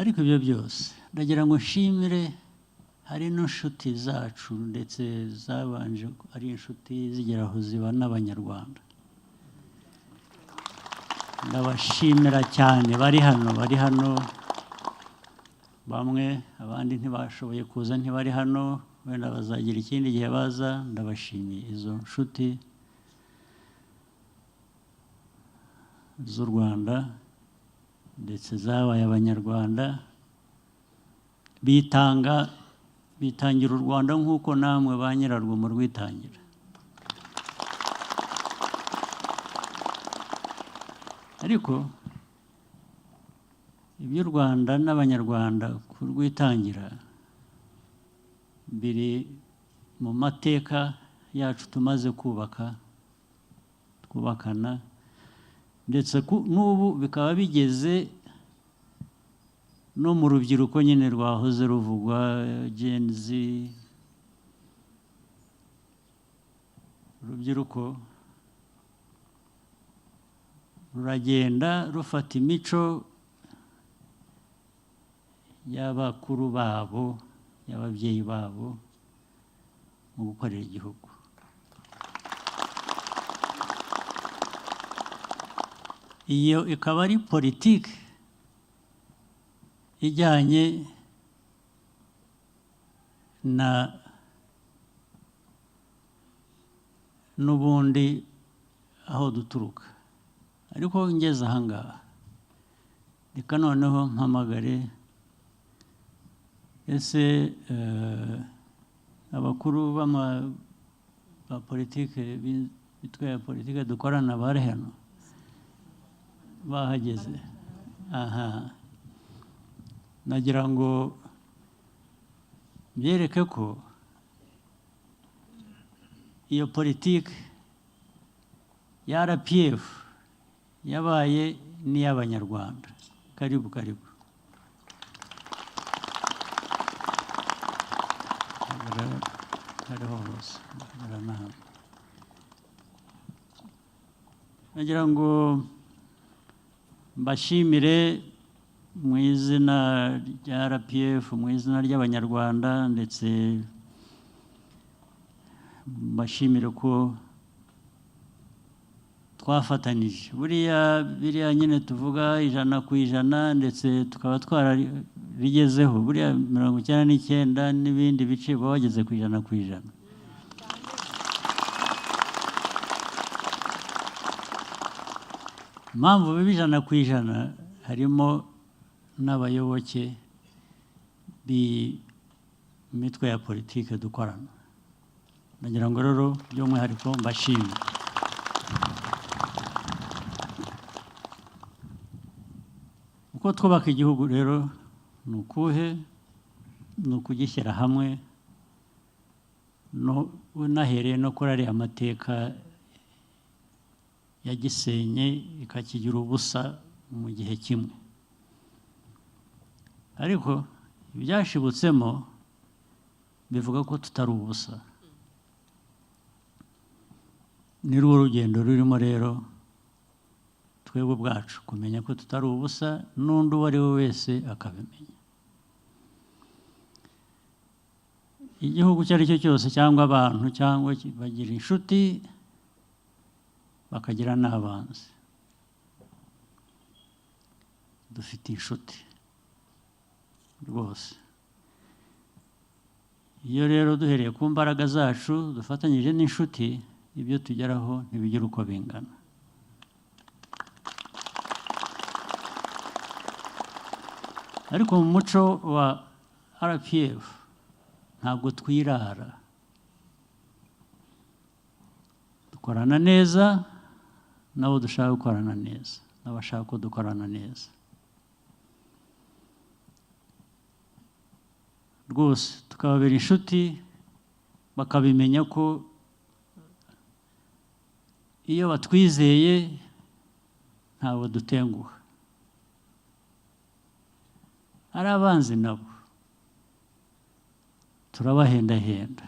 ariko ibyo byose ndagira ngo nshimire, hari n'inshuti zacu ndetse zabanje ari inshuti zigera aho ziba n'abanyarwanda. Ndabashimira cyane, bari hano bamwe, abandi ntibashoboye kuza, ntibari hano, wenda bazagira ikindi gihe baza. Ndabashimiye izo nshuti z'u Rwanda ndetse zabaye abanyarwanda, bitangira u Rwanda nk'uko namwe ba nyirarwo murwitangira. Ariko iby'u Rwanda n'abanyarwanda kurwitangira biri mu mateka yacu tumaze twubakana, ndetse n'ubu bikaba bigeze no mu rubyiruko nyine rwahoze ruvugwa, Gen Z. Urubyiruko ruragenda rufata imico y'abakuru babo, y'ababyeyi babo mu gukorera igihugu. Iyo ikaba ari politiki ijyanye n'ubundi aho duturuka. Ariko ngeze ahangaha, reka noneho mpamagare ese abakuru ba politiki, bitwa ya politiki dukorana bari hano, bahageze. Aha, nagira ngo byereke ko iyo politiki ya RPF yabaye n'iy'abanyarwanda. Karibu. Nagira ngo mbashimire mu izina rya RPF, mu izina ry'abanyarwanda, ndetse mbashimire ko twafatanije. Biriya nyine tuvuga 100%, ndetse tukaba twarabigezeho. Buriya 99 n'ibindi bice baba bageze ku 100%. Impamvu biba 100% harimo n'abayoboke b'imitwe ya politiki dukorana. Nagira ngo rero by'umwihariko mbashimire. Uko twubaka igihugu rero ni ukuhe? Ni ukugishyira hamwe, unahereye no kuri ariya amateka yagisenye ikakigira ubusa mu gihe kimwe. Ariko ibyashibutsemo bivuga ko tutari ubusa. Ni rwo rugendo rurimo rero twebwe ubwacu kumenya ko tutari ubusa, n'undi uwo ari we wese akabimenya. Igihugu icyo ari cyo cyose, cyangwa abantu, cyangwa bagira inshuti bakagira n'abanzi. Dufite inshuti rwose. Iyo rero duhereye ku mbaraga zacu dufatanyije n'inshuti, ibyo tugeraho ntibigira uko bingana. Ariko mu muco wa RPF ntabwo twirara, dukorana neza nabo dushaka gukorana neza, n'abashaka ko dukorana neza. Rwose tukababera inshuti, bakabimenya ko iyo batwizeye ntabwo dutenguha. Ari abanzi nabo turabahendahenda,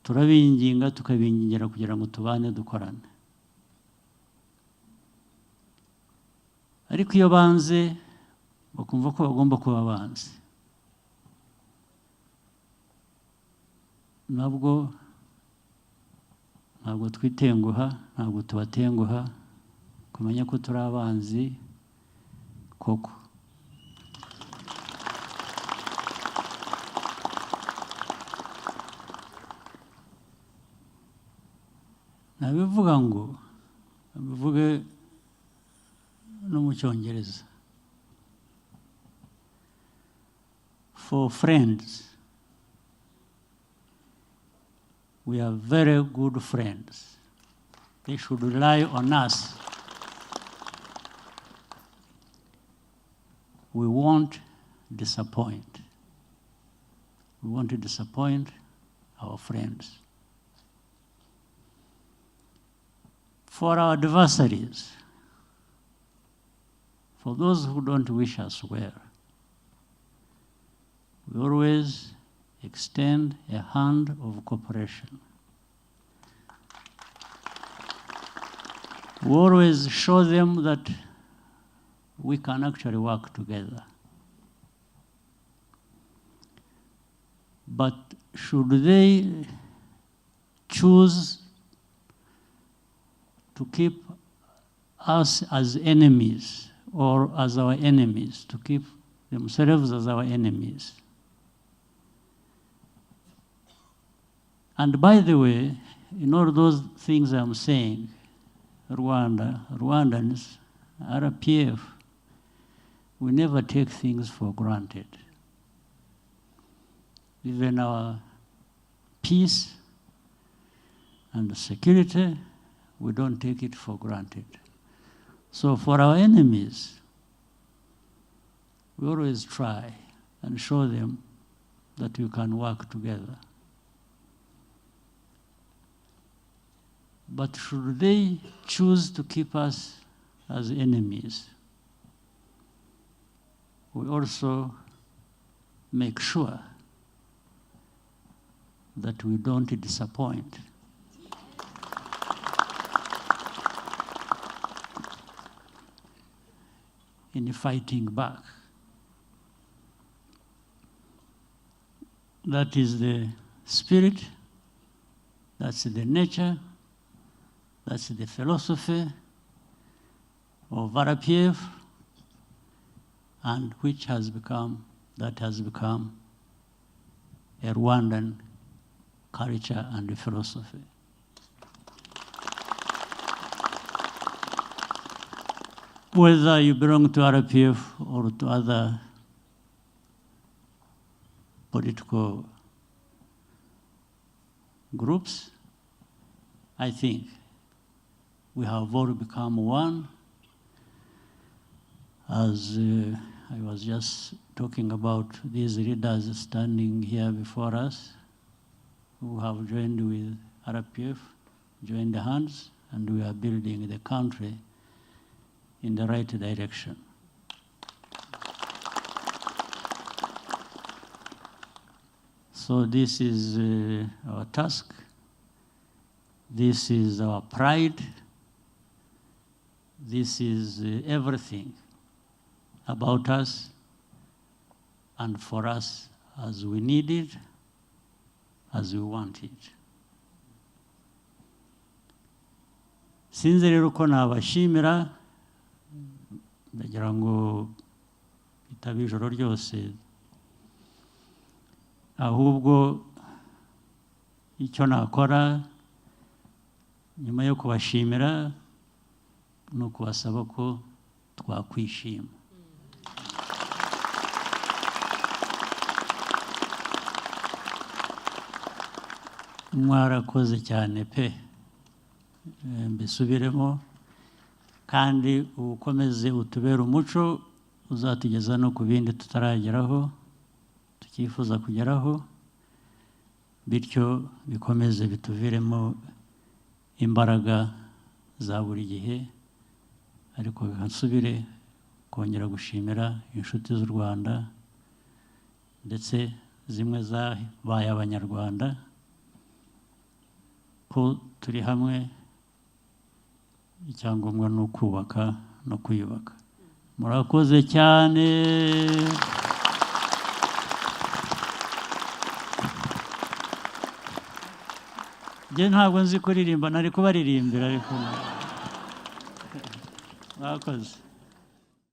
turabinginga, tukabingingira kugira ngo tubane dukorane. ariko iyo banze bakumva ko bagomba kuba banze, ntabwo twitenguha, ntabwo tubatenguha, kumenya ko turi abanzi koko. nabivuga ngo bivuge no mu Cyongereza. For friends, we are very good friends. They should rely on us. We won't disappoint. We won't disappoint our friends. For our adversaries, for those who don't wish us well, we always extend a hand of cooperation. We always show them that we can actually work together. But should they choose to keep us as enemies or as our enemies, to keep themselves as our enemies? And by the way, in all those things I'm saying, Rwanda, Rwandans, RPF, we never take things for granted. Even our peace and security, we don't take it for granted. So for our enemies, we always try and show them that we can work together. But should they choose to keep us as enemies, we also make sure that we don't disappoint. In fighting back. That is the spirit, that's the nature, that's the philosophy of RPF, and which has become a Rwandan culture and philosophy. Whether you belong to RPF or to other political groups, I think we have all become one. As I was just talking about these leaders standing here before us, who have joined with RPF, joined hands, and we are building the country in the right direction. So this is our task. This is our pride. This is everything about us and for us as we need it, as we want it. Sinzi rero ko nabashimira, ndagira ngo itabe ijoro ryose, ahubwo icyo nakora nyuma yo kubashimira ni ukubasaba ko twakwishima. Mwarakoze cyane pe, mbisubiremo, kandi ukomeze utubere umuco uzatugeza no ku bindi tutarageraho, tukifuza kugeraho, bityo bikomeze bituviremo imbaraga za buri gihe. Ariko nsubire kongera gushimira inshuti z'u Rwanda ndetse zimwe zabaye abanyarwanda ko turi hamwe, icyangombwa no kubaka no kwiyubaka. murakoze cyane. Njye ntabwo nzi kuririmba, nari kubaririmbira ariko mwakoze.